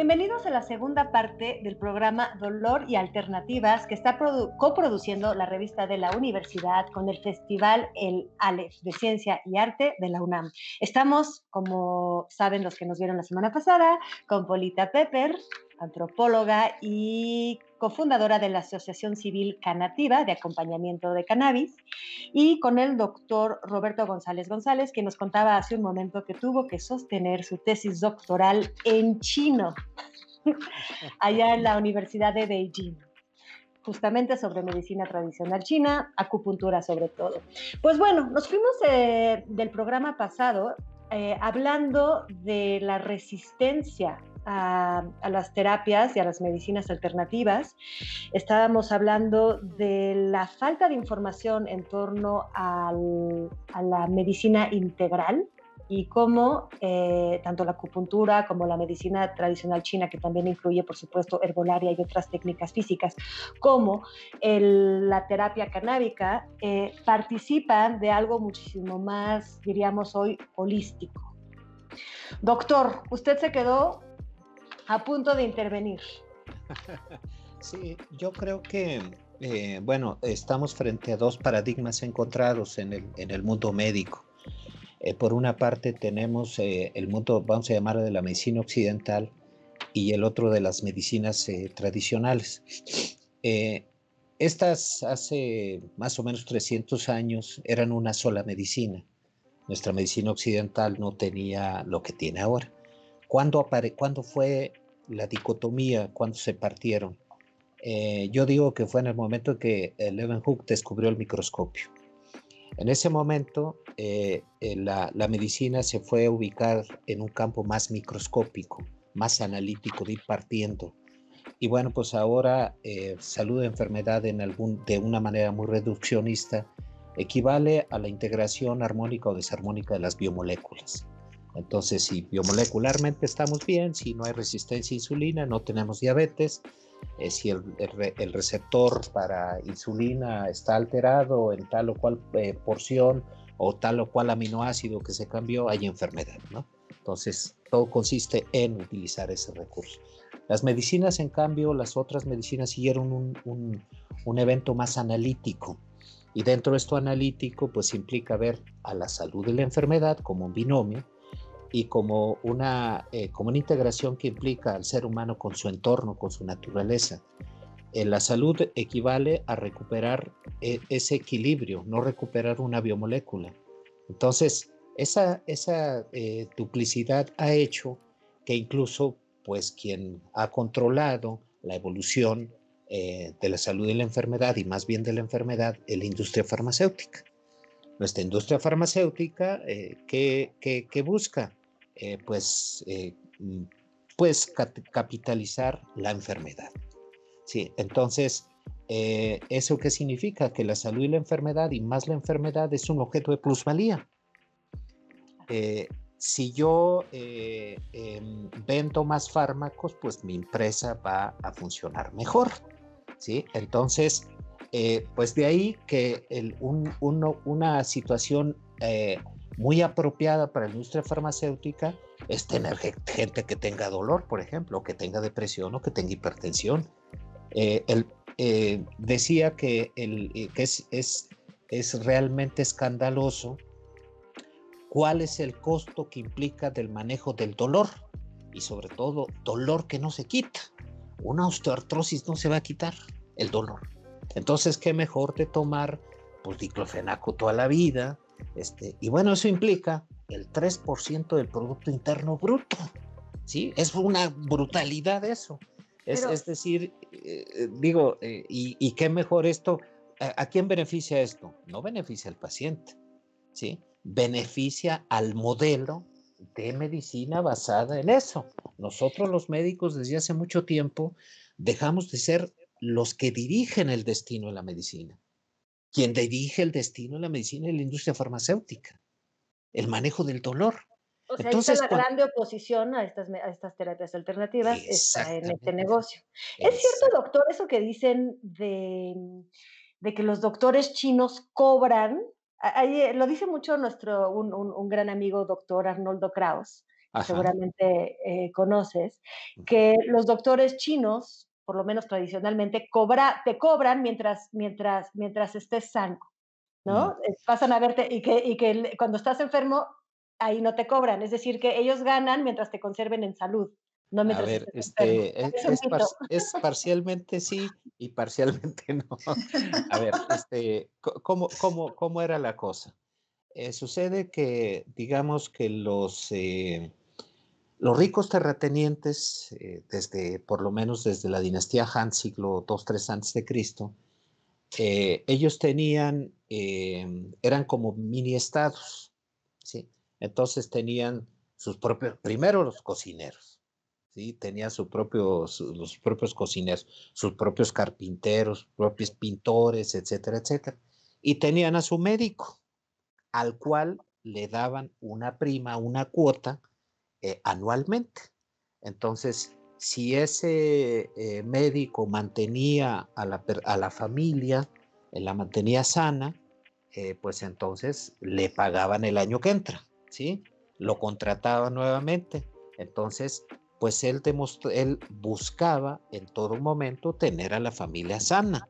bienvenidos a la segunda parte del programa Dolor y Alternativas que está coproduciendo la revista de la universidad con el Festival El Aleph de Ciencia y Arte de la UNAM. Estamos, como saben los que nos vieron la semana pasada, con Polita Pepper, antropóloga y cofundadora de la Asociación Civil Canativa de Acompañamiento de Cannabis, y con el doctor Roberto González González, que nos contaba hace un momento que tuvo que sostener su tesis doctoral en chino, allá en la Universidad de Beijing, justamente sobre medicina tradicional china, acupuntura sobre todo. Pues bueno, nos fuimos del programa pasado hablando de la resistencia a las terapias y a las medicinas alternativas. Estábamos hablando de la falta de información en torno a la medicina integral y cómo tanto la acupuntura como la medicina tradicional china, que también incluye, por supuesto, herbolaria y otras técnicas físicas, como la terapia canábica, participan de algo muchísimo más, diríamos hoy, holístico. Doctor, usted se quedó a punto de intervenir. Sí, yo creo que, bueno, estamos frente a dos paradigmas encontrados en el mundo médico. Por una parte tenemos el mundo, vamos a llamar, de la medicina occidental y el otro de las medicinas tradicionales. Estas hace más o menos 300 años eran una sola medicina. Nuestra medicina occidental no tenía lo que tiene ahora. ¿Cuándo fue la dicotomía? ¿Cuándo se partieron? Yo digo que fue en el momento en que Leeuwenhoek descubrió el microscopio. En ese momento, la medicina se fue a ubicar en un campo más microscópico, más analítico, de ir partiendo. Y bueno, pues ahora salud de enfermedad de una manera muy reduccionista equivale a la integración armónica o desarmónica de las biomoléculas. Entonces, si biomolecularmente estamos bien, si no hay resistencia a insulina, no tenemos diabetes, si el receptor para insulina está alterado en tal o cual porción o tal o cual aminoácido que se cambió, hay enfermedad, ¿no? Entonces, todo consiste en utilizar ese recurso. Las medicinas, en cambio, las otras medicinas siguieron un evento más analítico. Y dentro de esto analítico, pues implica ver a la salud de la enfermedad como un binomio y como una integración que implica al ser humano con su entorno, con su naturaleza. La salud equivale a recuperar ese equilibrio, no recuperar una biomolécula. Entonces, esa duplicidad ha hecho que incluso, pues, quien ha controlado la evolución de la salud y la enfermedad, y más bien de la enfermedad, es la industria farmacéutica. Nuestra industria farmacéutica, ¿qué busca? Pues capitalizar la enfermedad. Sí, entonces, ¿eso qué significa? Que la salud y la enfermedad, y más la enfermedad, es un objeto de plusvalía. Si yo vendo más fármacos, pues mi empresa va a funcionar mejor, ¿sí? Entonces, pues de ahí que una situación muy apropiada para la industria farmacéutica es tener gente que tenga dolor, por ejemplo, o que tenga depresión o que tenga hipertensión. Decía que es realmente escandaloso cuál es el costo que implica del manejo del dolor, y sobre todo dolor que no se quita. Una osteoartrosis no se va a quitar el dolor. Entonces, ¿qué mejor de tomar pues diclofenaco toda la vida? Y bueno, eso implica el 3% del Producto Interno Bruto, ¿sí? Es una brutalidad eso. Es decir, ¿y qué mejor esto? ¿A quién beneficia esto? No beneficia al paciente, ¿sí? Beneficia al modelo de medicina basada en eso. Nosotros los médicos desde hace mucho tiempo dejamos de ser los que dirigen el destino de la medicina. Quien dirige el destino de la medicina es la industria farmacéutica, el manejo del dolor. O sea, ahí está Entonces, la grande oposición a estas terapias alternativas, está en este negocio. ¿Es cierto, Exacto. doctor, eso que dicen de que los doctores chinos cobran? Ahí, lo dice mucho un gran amigo, doctor Arnoldo Kraus, que Ajá. seguramente conoces, que los doctores chinos, por lo menos tradicionalmente, te cobran mientras estés sano, Mm. ¿no? Pasan a verte y que cuando estás enfermo, ahí no te cobran. Es decir, que ellos ganan mientras te conserven en salud, no A mientras ver, estés enfermo. Es un mito. es parcialmente sí y parcialmente no. A ver, ¿cómo era la cosa? Sucede que, digamos que los ricos terratenientes, por lo menos desde la dinastía Han, siglo II, III antes de Cristo, ellos eran como mini estados, ¿sí? Entonces tenían sus propios, primero los cocineros, ¿sí? Tenían los propios cocineros, sus propios carpinteros, sus propios pintores, etcétera, etcétera. Y tenían a su médico, al cual le daban una prima, una cuota anualmente. Entonces, si ese médico mantenía a la familia, la mantenía sana, pues entonces le pagaban el año que entra, ¿sí? Lo contrataba nuevamente. Entonces, pues él buscaba en todo momento tener a la familia sana,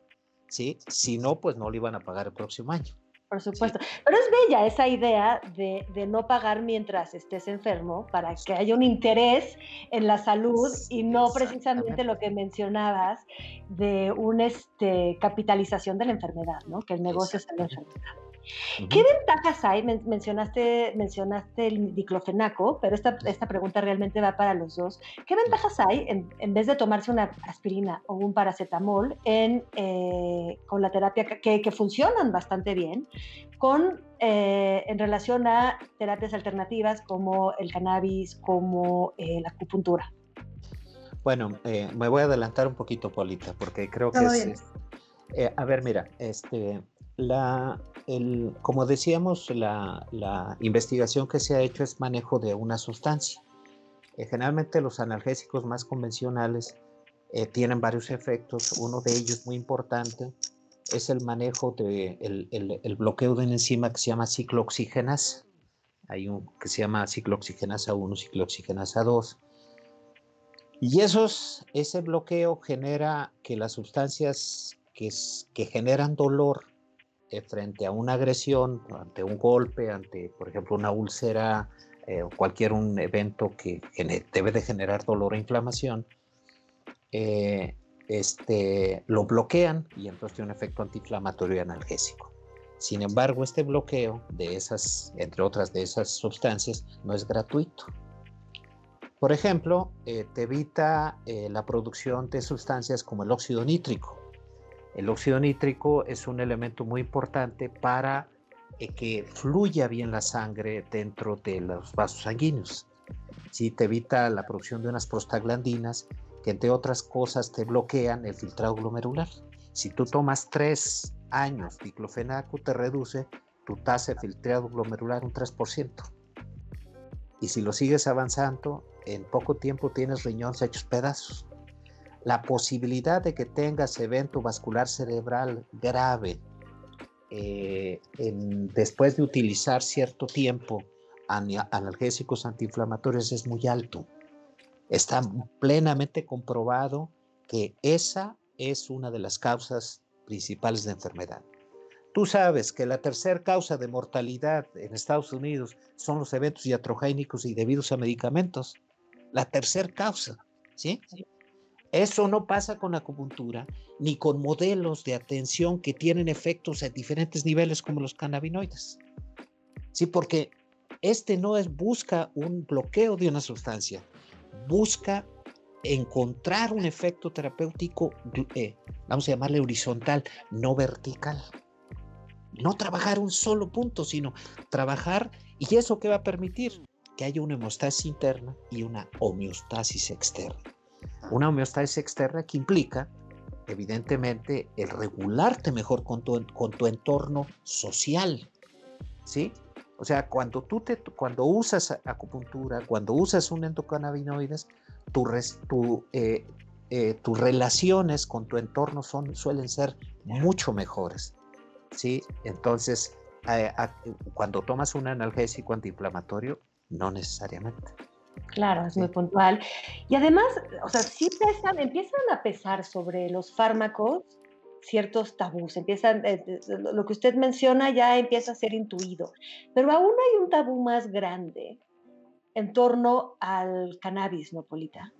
¿sí? Si no, pues no le iban a pagar el próximo año, Por ¿sí? supuesto. Pero es bella esa idea de no pagar mientras estés enfermo para que haya un interés en la salud y no precisamente Exactamente, lo que mencionabas de una capitalización de la enfermedad, ¿no? Que el negocio sea la exactamente. enfermedad. ¿Qué Ujú. ventajas hay? Mencionaste el diclofenaco, pero esta pregunta realmente va para los dos. ¿Qué ventajas hay en vez de tomarse una aspirina o un paracetamol con la terapia que funcionan bastante bien en relación a terapias alternativas como el cannabis, como la acupuntura? Bueno, me voy a adelantar un poquito, Paulita, porque creo que Todo bien. a ver, mira, como decíamos, la investigación que se ha hecho es manejo de una sustancia. Generalmente los analgésicos más convencionales tienen varios efectos. Uno de ellos muy importante es el manejo el bloqueo de una enzima que se llama ciclooxigenasa. Hay un que se llama ciclooxigenasa 1, ciclooxigenasa 2. Y ese bloqueo genera que las sustancias que generan dolor frente a una agresión, ante un golpe, ante, por ejemplo, una úlcera o un evento que debe de generar dolor e inflamación, eh, lo bloquean y entonces tiene un efecto antiinflamatorio y analgésico. Sin embargo, este bloqueo de entre otras de esas sustancias, no es gratuito. Por ejemplo, te evita la producción de sustancias como el óxido nítrico. El óxido nítrico es un elemento muy importante para que fluya bien la sangre dentro de los vasos sanguíneos. Sí, te evita la producción de unas prostaglandinas que, entre otras cosas, te bloquean el filtrado glomerular. Si tú tomas 3 años diclofenaco, te reduce tu tasa de filtrado glomerular un 3%. Y si lo sigues avanzando, en poco tiempo tienes riñones hechos pedazos. La posibilidad de que tengas evento vascular cerebral grave después de utilizar cierto tiempo analgésicos antiinflamatorios es muy alto. Está plenamente comprobado que esa es una de las causas principales de enfermedad. Tú sabes que la tercera causa de mortalidad en Estados Unidos son los eventos iatrogénicos y debidos a medicamentos. La tercera causa, ¿sí? Eso no pasa con acupuntura ni con modelos de atención que tienen efectos a diferentes niveles como los cannabinoides. Sí, porque no busca un bloqueo de una sustancia, busca encontrar un efecto terapéutico, vamos a llamarle horizontal, no vertical. No trabajar un solo punto, sino trabajar, ¿y eso qué va a permitir? Que haya una homeostasis interna y una homeostasis externa. Una homeostasis externa que implica, evidentemente, el regularte mejor con tu entorno social, ¿sí? O sea, cuando usas acupuntura, cuando usas un endocannabinoides, tus relaciones con tu entorno suelen ser mucho mejores, ¿sí? Entonces, cuando tomas un analgésico antiinflamatorio, no necesariamente. Claro, es muy Sí. puntual. Y además, o sea, sí empiezan a pesar sobre los fármacos ciertos tabús, empiezan, lo que usted menciona ya empieza a ser intuido, pero aún hay un tabú más grande en torno al cannabis, ¿no, Polita?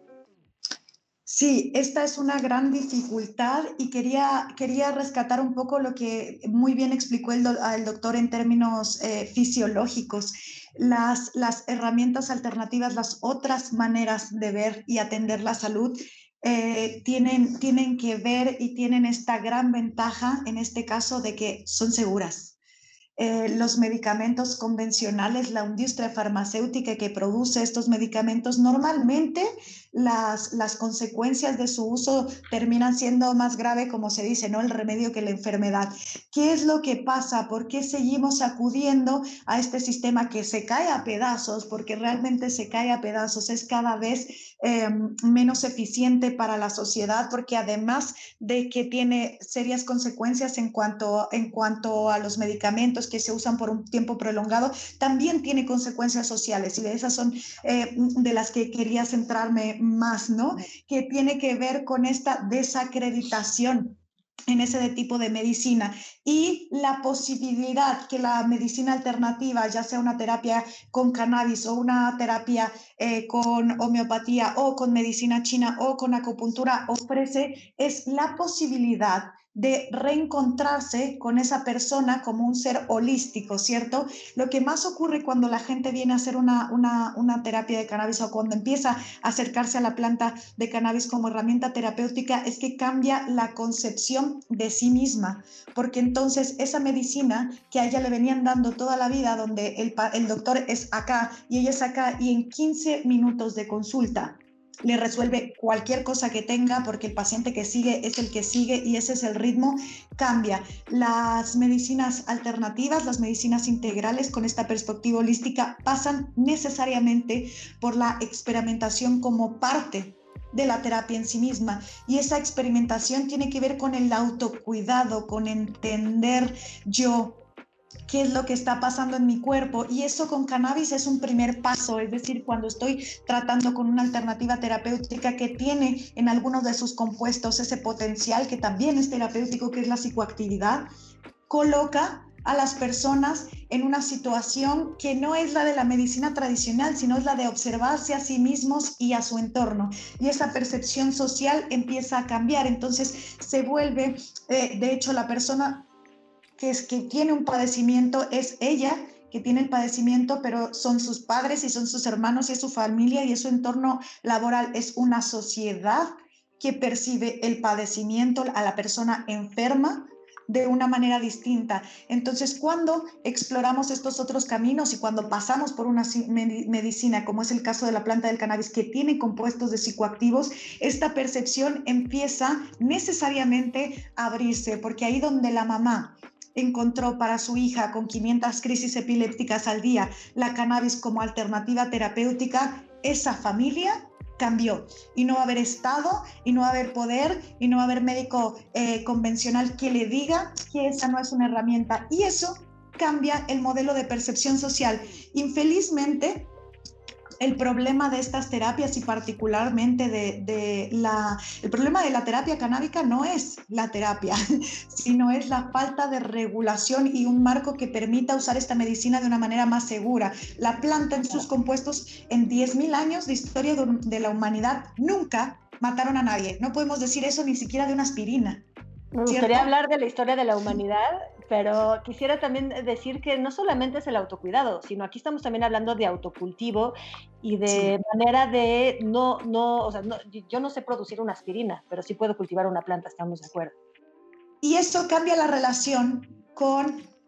Sí, esta es una gran dificultad y quería rescatar un poco lo que muy bien explicó el doctor en términos fisiológicos. Las herramientas alternativas, las otras maneras de ver y atender la salud tienen que ver y tienen esta gran ventaja en este caso de que son seguras. Los medicamentos convencionales, la industria farmacéutica que produce estos medicamentos, normalmente las consecuencias de su uso terminan siendo más grave, como se dice, ¿no? El remedio que la enfermedad. ¿Qué es lo que pasa? ¿Por qué seguimos acudiendo a este sistema que se cae a pedazos? Porque realmente se cae a pedazos, es cada vez menos eficiente para la sociedad, porque además de que tiene serias consecuencias en cuanto a los medicamentos que se usan por un tiempo prolongado, también tiene consecuencias sociales y de esas son de las que quería centrarme más, ¿no? Que tiene que ver con esta desacreditación en ese tipo de medicina y la posibilidad que la medicina alternativa, ya sea una terapia con cannabis o una terapia con homeopatía o con medicina china o con acupuntura ofrece, es la posibilidad de reencontrarse con esa persona como un ser holístico, ¿cierto? Lo que más ocurre cuando la gente viene a hacer una terapia de cannabis o cuando empieza a acercarse a la planta de cannabis como herramienta terapéutica es que cambia la concepción de sí misma, porque entonces esa medicina que a ella le venían dando toda la vida, donde el doctor es acá y ella es acá y en 15 minutos de consulta le resuelve cualquier cosa que tenga porque el paciente que sigue es el que sigue y ese es el ritmo, cambia. Las medicinas alternativas, las medicinas integrales con esta perspectiva holística pasan necesariamente por la experimentación como parte de la terapia en sí misma y esa experimentación tiene que ver con el autocuidado, con entender yo qué es lo que está pasando en mi cuerpo y eso con cannabis es un primer paso, es decir, cuando estoy tratando con una alternativa terapéutica que tiene en algunos de sus compuestos ese potencial que también es terapéutico, que es la psicoactividad, coloca a las personas en una situación que no es la de la medicina tradicional, sino es la de observarse a sí mismos y a su entorno. Y esa percepción social empieza a cambiar, entonces se vuelve, de hecho, la persona que tiene un padecimiento es ella que tiene el padecimiento, pero son sus padres y son sus hermanos y es su familia y es su entorno laboral, es una sociedad que percibe el padecimiento a la persona enferma de una manera distinta. Entonces, cuando exploramos estos otros caminos y cuando pasamos por una medicina, como es el caso de la planta del cannabis, que tiene compuestos de psicoactivos, esta percepción empieza necesariamente a abrirse, porque ahí donde la mamá encontró para su hija con 500 crisis epilépticas al día la cannabis como alternativa terapéutica, esa familia cambió y no va a haber Estado y no va a haber poder y no va a haber médico convencional que le diga que esa no es una herramienta y eso cambia el modelo de percepción social. Infelizmente, el problema de estas terapias y particularmente el problema de la terapia canábica no es la terapia, sino es la falta de regulación y un marco que permita usar esta medicina de una manera más segura. La planta en sus compuestos en 10.000 años de historia de la humanidad nunca mataron a nadie. No podemos decir eso ni siquiera de una aspirina. Me gustaría ¿Cierto? hablar de la historia de la humanidad, pero quisiera también decir que no solamente es el autocuidado, sino aquí estamos también hablando de autocultivo y de manera de o sea, yo no sé producir una aspirina, pero sí puedo cultivar una planta, estamos de acuerdo. Y eso cambia la relación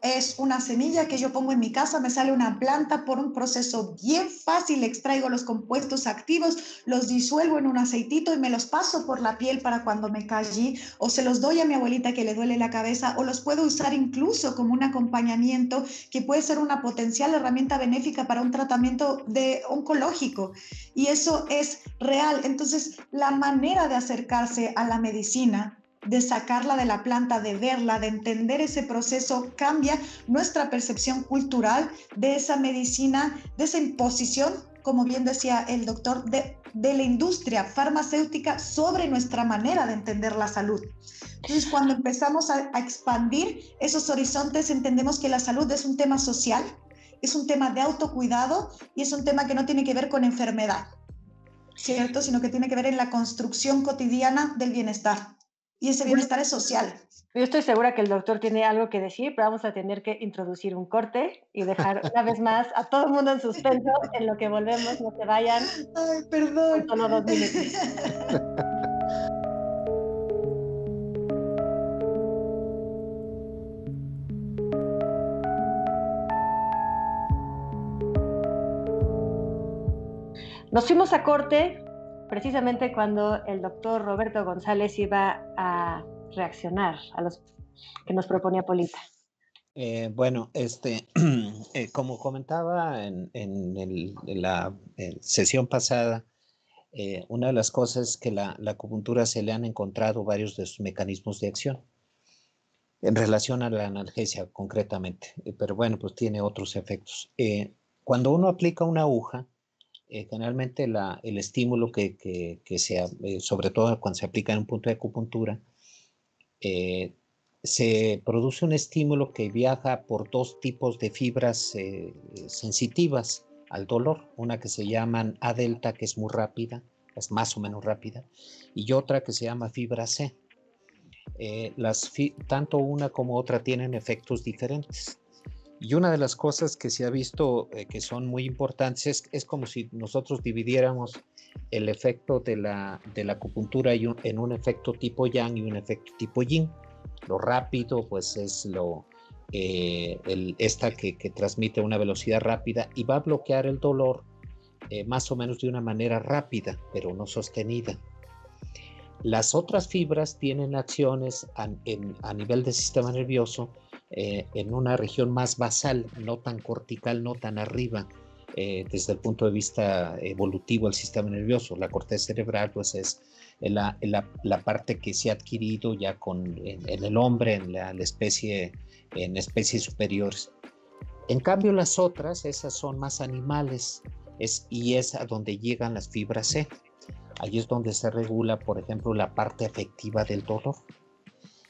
es una semilla que yo pongo en mi casa, me sale una planta por un proceso bien fácil, extraigo los compuestos activos, los disuelvo en un aceitito y me los paso por la piel para cuando me calle, o se los doy a mi abuelita que le duele la cabeza, o los puedo usar incluso como un acompañamiento que puede ser una potencial herramienta benéfica para un tratamiento oncológico. Y eso es real. Entonces, la manera de acercarse a la medicina de sacarla de la planta, de verla, de entender ese proceso, cambia nuestra percepción cultural de esa medicina, de esa imposición, como bien decía el doctor, de la industria farmacéutica sobre nuestra manera de entender la salud. Entonces, cuando empezamos a expandir esos horizontes, entendemos que la salud es un tema social, es un tema de autocuidado y es un tema que no tiene que ver con enfermedad, ¿cierto? Sino que tiene que ver en la construcción cotidiana del bienestar. Y ese bienestar es social. Yo estoy segura que el doctor tiene algo que decir, pero vamos a tener que introducir un corte y dejar una vez más a todo el mundo en suspenso en lo que volvemos, no se vayan. Ay, perdón. Solo 2 minutos. Nos fuimos a corte precisamente cuando el doctor Roberto González iba a reaccionar a los que nos proponía Polita. Bueno, como comentaba en la sesión pasada, una de las cosas es que la acupuntura se le han encontrado varios de sus mecanismos de acción en relación a la analgesia concretamente, pero bueno, pues tiene otros efectos. Cuando uno aplica una aguja, generalmente el estímulo que sea, sobre todo cuando se aplica en un punto de acupuntura, se produce un estímulo que viaja por dos tipos de fibras sensitivas al dolor, una que se llaman A delta, que es muy rápida, es más o menos rápida, y otra que se llama fibra C. Tanto una como otra tienen efectos diferentes. Y una de las cosas que se ha visto que son muy importantes es como si nosotros dividiéramos el efecto de la acupuntura en un efecto tipo yang y un efecto tipo yin. Lo rápido pues es esta que transmite una velocidad rápida y va a bloquear el dolor más o menos de una manera rápida, pero no sostenida. Las otras fibras tienen acciones a nivel del sistema nervioso en una región más basal, no tan cortical, no tan arriba, desde el punto de vista evolutivo del sistema nervioso. La corteza cerebral pues es la parte que se ha adquirido ya en el hombre, en especies superiores. En cambio las otras, esas son más animales y es a donde llegan las fibras C. Ahí es donde se regula, por ejemplo, la parte afectiva del dolor.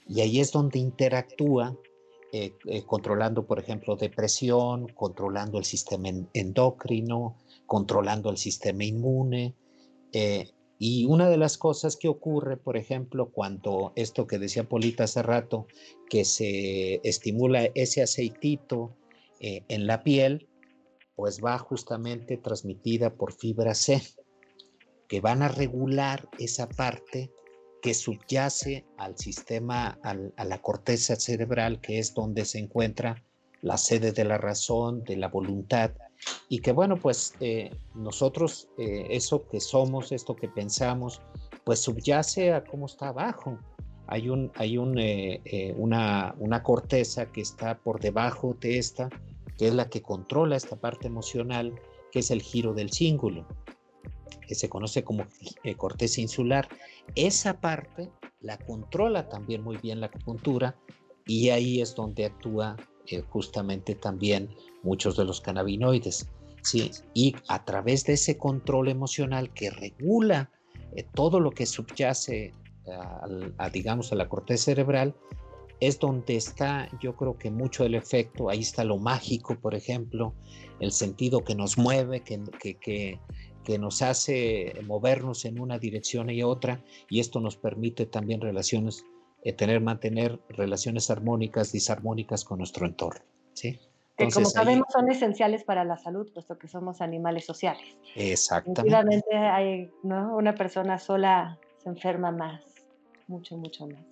Y ahí es donde interactúa controlando, por ejemplo, depresión, controlando el sistema endocrino, controlando el sistema inmune. Y una de las cosas que ocurre, por ejemplo, cuando esto que decía Polita hace rato, que se estimula ese aceitito en la piel, pues va justamente transmitida por fibra C, que van a regular esa parte que subyace al sistema, a la corteza cerebral, que es donde se encuentra la sede de la razón, de la voluntad, y que bueno, pues nosotros, eso que somos, esto que pensamos, pues subyace a cómo está abajo. Hay una corteza que está por debajo de esta, que es la que controla esta parte emocional, que es el giro del cíngulo, que se conoce como corteza insular. Esa parte la controla también muy bien la acupuntura y ahí es donde actúa justamente también muchos de los cannabinoides, ¿sí? Y a través de ese control emocional que regula todo lo que subyace digamos, a la corteza cerebral, es donde está, yo creo que mucho del efecto. Ahí está lo mágico, por ejemplo, el sentido que nos mueve, que nos hace movernos en una dirección y otra, y esto nos permite también mantener relaciones armónicas, disarmónicas con nuestro entorno, ¿sí? Entonces, que como sabemos son esenciales para la salud, puesto que somos animales sociales. Exactamente. Hay, ¿no? Una persona sola se enferma más, mucho, mucho más.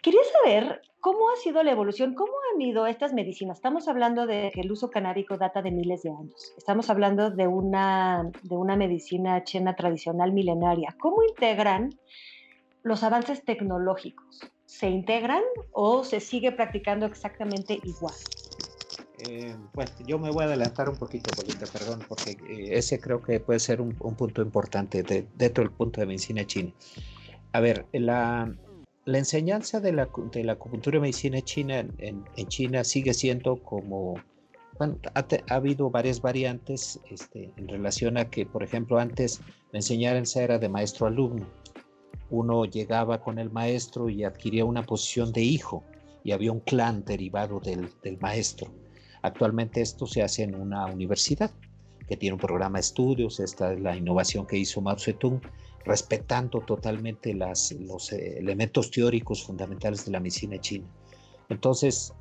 Quería saber cómo ha sido la evolución, cómo han ido estas medicinas. Estamos hablando de que el uso canábico data de miles de años. Estamos hablando de una medicina china tradicional milenaria. ¿Cómo integran los avances tecnológicos? ¿Se integran o se sigue practicando exactamente igual? Bueno, yo me voy a adelantar un poquito, Polita, perdón, porque ese creo que puede ser un punto importante dentro del punto de medicina china. A ver, La enseñanza de la acupuntura y medicina china en China sigue siendo como, bueno, ha habido varias variantes en relación a que, por ejemplo, antes la enseñanza era de maestro-alumno. Uno llegaba con el maestro y adquiría una posición de hijo y había un clan derivado del maestro. Actualmente esto se hace en una universidad que tiene un programa de estudios. Esta es la innovación que hizo Mao Zedong, respetando totalmente los elementos teóricos fundamentales de la medicina china. Entonces,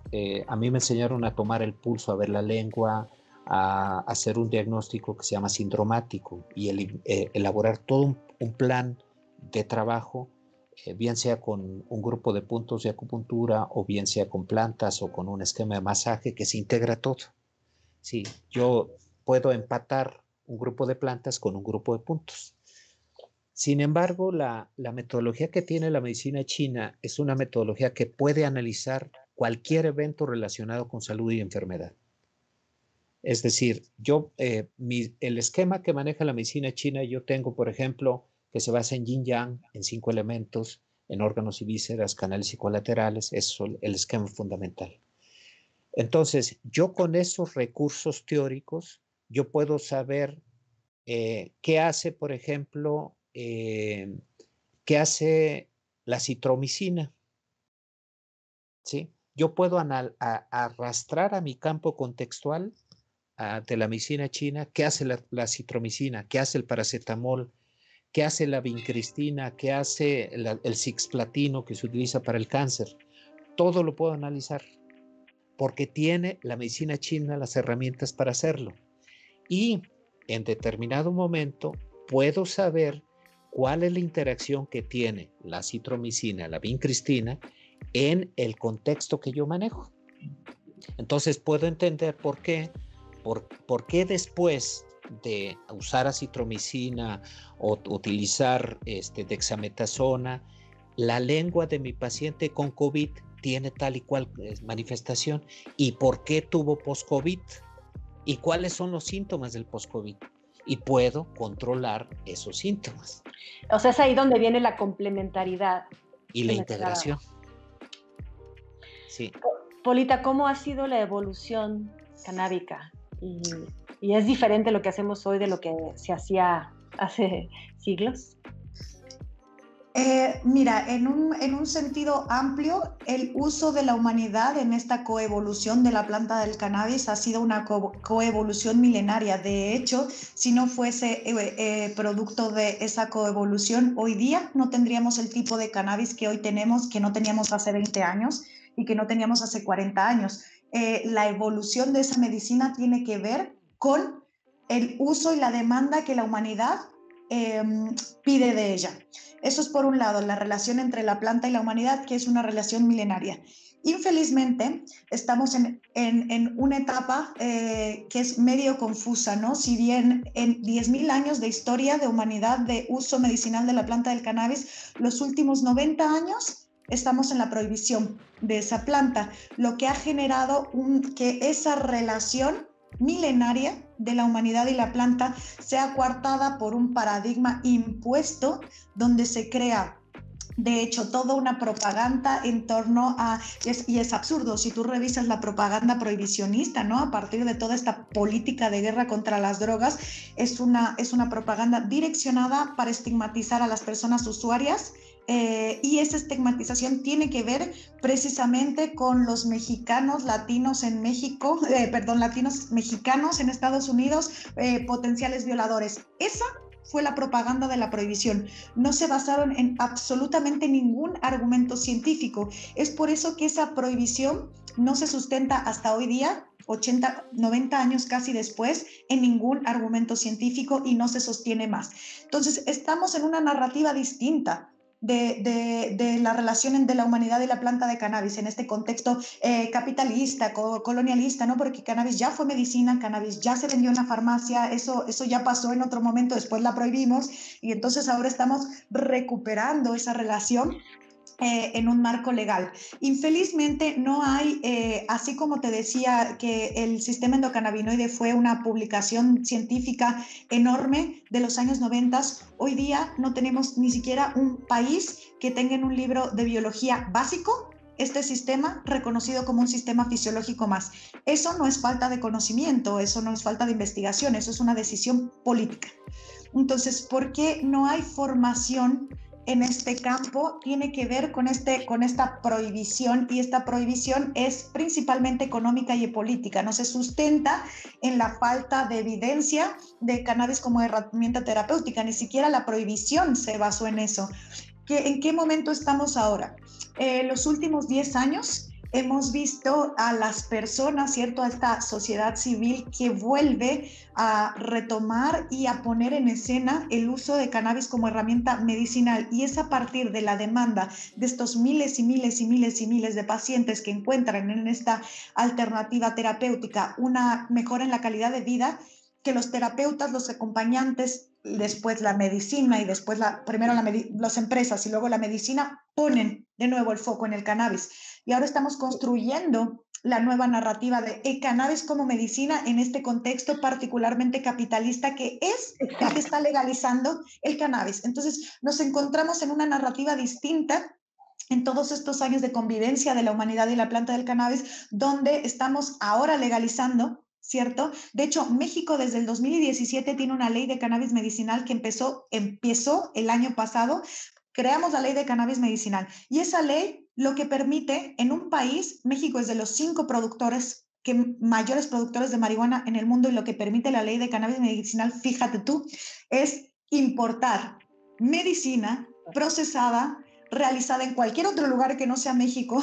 a mí me enseñaron a tomar el pulso, a ver la lengua, a hacer un diagnóstico que se llama sindromático y elaborar todo un plan de trabajo, bien sea con un grupo de puntos de acupuntura o bien sea con plantas o con un esquema de masaje que se integra todo. Sí, yo puedo empatar un grupo de plantas con un grupo de puntos. Sin embargo, la metodología que tiene la medicina china es una metodología que puede analizar cualquier evento relacionado con salud y enfermedad. Es decir, el esquema que maneja la medicina china, yo tengo, por ejemplo, que se basa en yin-yang, en 5 elementos, en órganos y vísceras, canales y colaterales. Eso es el esquema fundamental. Entonces, yo con esos recursos teóricos, yo puedo saber qué hace, por ejemplo, qué hace la citromicina, ¿sí? Yo puedo arrastrar a mi campo contextual de la medicina china qué hace la citromicina, qué hace el paracetamol, qué hace la vincristina, qué hace el cisplatino que se utiliza para el cáncer. Todo lo puedo analizar porque tiene la medicina china las herramientas para hacerlo. Y en determinado momento puedo saber cuál es la interacción que tiene la citromicina, la vincristina, en el contexto que yo manejo. Entonces puedo entender por qué después de usar acitromicina o utilizar dexametasona, la lengua de mi paciente con COVID tiene tal y cual manifestación, y por qué tuvo post-COVID y cuáles son los síntomas del post-COVID, y puedo controlar esos síntomas. O sea, es ahí donde viene la complementariedad y la integración. Sí. Polita, ¿cómo ha sido la evolución canábica? ¿Y es diferente lo que hacemos hoy de lo que se hacía hace siglos? Mira, en un sentido amplio, el uso de la humanidad en esta coevolución de la planta del cannabis ha sido una coevolución milenaria. De hecho, si no fuese producto de esa coevolución, hoy día no tendríamos el tipo de cannabis que hoy tenemos, que no teníamos hace 20 años y que no teníamos hace 40 años. La evolución de esa medicina tiene que ver con el uso y la demanda que la humanidad pide de ella. Eso es por un lado, la relación entre la planta y la humanidad, que es una relación milenaria. Infelizmente, estamos en una etapa que es medio confusa, ¿no? Si bien en 10.000 años de historia de humanidad de uso medicinal de la planta del cannabis, los últimos 90 años estamos en la prohibición de esa planta, lo que ha generado que esa relación milenaria de la humanidad y la planta sea coartada por un paradigma impuesto donde se crea, de hecho, toda una propaganda en torno a, y es absurdo, si tú revisas la propaganda prohibicionista, ¿no? A partir de toda esta política de guerra contra las drogas, es una propaganda direccionada para estigmatizar a las personas usuarias. Y esa estigmatización tiene que ver precisamente con los mexicanos, latinos en México, latinos mexicanos en Estados Unidos, potenciales violadores. Esa fue la propaganda de la prohibición. No se basaron en absolutamente ningún argumento científico. Es por eso que esa prohibición no se sustenta hasta hoy día, 80, 90 años casi después, en ningún argumento científico y no se sostiene más. Entonces, estamos en una narrativa distinta de la relación de la humanidad y la planta de cannabis en este contexto capitalista, colonialista, ¿no? Porque cannabis ya fue medicina, cannabis ya se vendió en la farmacia, eso ya pasó en otro momento, después la prohibimos y entonces ahora estamos recuperando esa relación en un marco legal. Infelizmente no hay, así como te decía que el sistema endocannabinoide fue una publicación científica enorme de los años 90, hoy día no tenemos ni siquiera un país que tenga en un libro de biología básico este sistema reconocido como un sistema fisiológico más. Eso no es falta de conocimiento, eso no es falta de investigación, eso es una decisión política. Entonces, ¿por qué no hay formación en este campo? Tiene que ver con esta prohibición, y esta prohibición es principalmente económica y política. No se sustenta en la falta de evidencia de cannabis como herramienta terapéutica, ni siquiera la prohibición se basó en eso. ¿En qué momento estamos ahora? Los últimos 10 años hemos visto a las personas, ¿cierto? A esta sociedad civil que vuelve a retomar y a poner en escena el uso de cannabis como herramienta medicinal, y es a partir de la demanda de estos miles y miles y miles y miles de pacientes que encuentran en esta alternativa terapéutica una mejora en la calidad de vida, que los terapeutas, los acompañantes, después la medicina y después primero las empresas y luego la medicina ponen de nuevo el foco en el cannabis. Y ahora estamos construyendo la nueva narrativa de el cannabis como medicina en este contexto particularmente capitalista que es el que está legalizando el cannabis. Entonces nos encontramos en una narrativa distinta en todos estos años de convivencia de la humanidad y la planta del cannabis, donde estamos ahora legalizando, ¿cierto? De hecho, México desde el 2017 tiene una ley de cannabis medicinal que empezó el año pasado. Creamos la ley de cannabis medicinal, y esa ley lo que permite en un país, México es de los 5 mayores productores de marihuana en el mundo, y lo que permite la ley de cannabis medicinal, fíjate tú, es importar medicina procesada, realizada en cualquier otro lugar que no sea México,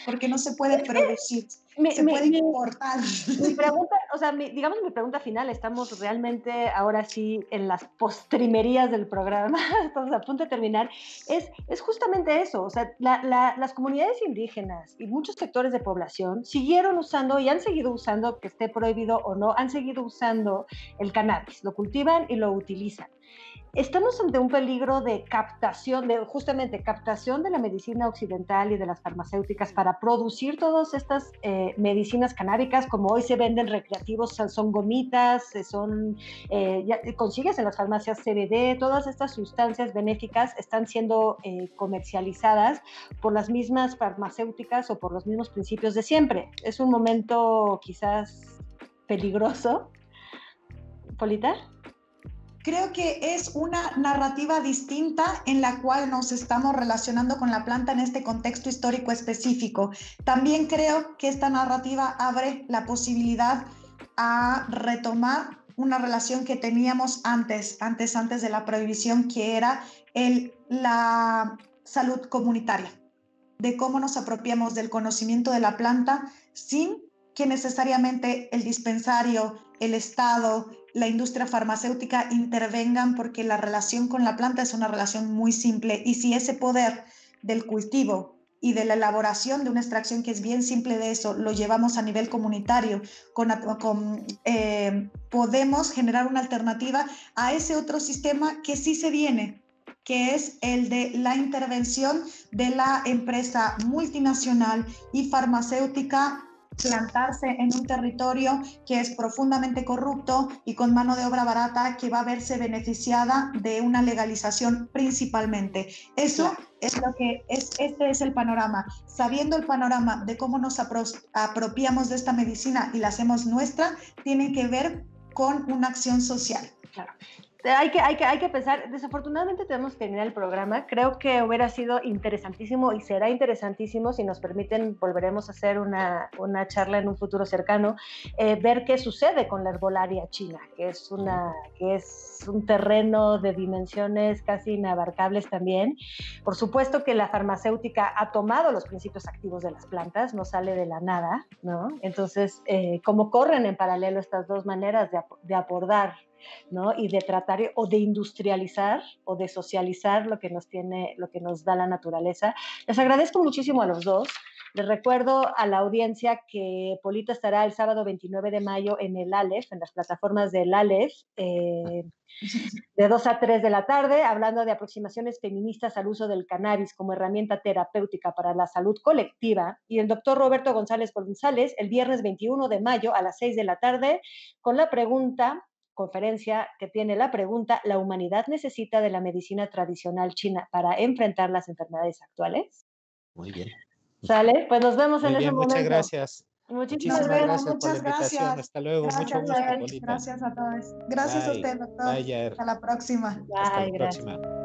porque no se puede producir, se puede importar. Mi pregunta, o sea, digamos mi pregunta final, estamos realmente ahora sí en las postrimerías del programa, estamos a punto de terminar, es justamente eso, o sea, las comunidades indígenas y muchos sectores de población siguieron usando y han seguido usando, que esté prohibido o no, han seguido usando el cannabis, lo cultivan y lo utilizan. Estamos ante un peligro de captación, justamente captación de la medicina occidental y de las farmacéuticas para producir todas estas medicinas canábicas, como hoy se venden recreativos, son gomitas, consigues en las farmacias CBD, todas estas sustancias benéficas están siendo comercializadas por las mismas farmacéuticas o por los mismos principios de siempre. Es un momento quizás peligroso. ¿Polita? Creo que es una narrativa distinta en la cual nos estamos relacionando con la planta en este contexto histórico específico. También creo que esta narrativa abre la posibilidad a retomar una relación que teníamos antes de la prohibición, que era la salud comunitaria, de cómo nos apropiamos del conocimiento de la planta sin que necesariamente el dispensario, el Estado, la industria farmacéutica intervengan, porque la relación con la planta es una relación muy simple, y si ese poder del cultivo y de la elaboración de una extracción que es bien simple de eso, lo llevamos a nivel comunitario, podemos generar una alternativa a ese otro sistema que sí se viene, que es el de la intervención de la empresa multinacional y farmacéutica, plantarse en un territorio que es profundamente corrupto y con mano de obra barata, que va a verse beneficiada de una legalización principalmente. Eso es lo que es, este es el panorama. Sabiendo el panorama de cómo nos apropiamos de esta medicina y la hacemos nuestra, tiene que ver con una acción social. Claro. Hay que pensar, desafortunadamente tenemos que terminar el programa. Creo que hubiera sido interesantísimo y será interesantísimo, si nos permiten, volveremos a hacer una charla en un futuro cercano, ver qué sucede con la herbolaria china, que es un terreno de dimensiones casi inabarcables también. Por supuesto que la farmacéutica ha tomado los principios activos de las plantas, no sale de la nada, ¿no? Entonces, ¿cómo corren en paralelo estas dos maneras de abordar, ¿no? Y de tratar o de industrializar o de socializar lo que nos da la naturaleza? Les agradezco muchísimo a los dos. Les recuerdo a la audiencia que Polito estará el sábado 29 de mayo en el Aleph, en las plataformas del Aleph, de 2 a 3 de la tarde, hablando de aproximaciones feministas al uso del cannabis como herramienta terapéutica para la salud colectiva. Y el doctor Roberto González González, el viernes 21 de mayo a las 6 de la tarde, con la conferencia que tiene la pregunta: ¿la humanidad necesita de la medicina tradicional china para enfrentar las enfermedades actuales? Muy bien. ¿Sale? Pues nos vemos en ese momento. Muchas gracias. Muchísimas gracias por la muchas invitación. gracias. Hasta luego. Gracias, Mucho gusto, Jair. Polita. Gracias a todos. Gracias a Bye. usted, doctor. Bye, Jair. Hasta la próxima. Hasta la Bye, gracias. próxima.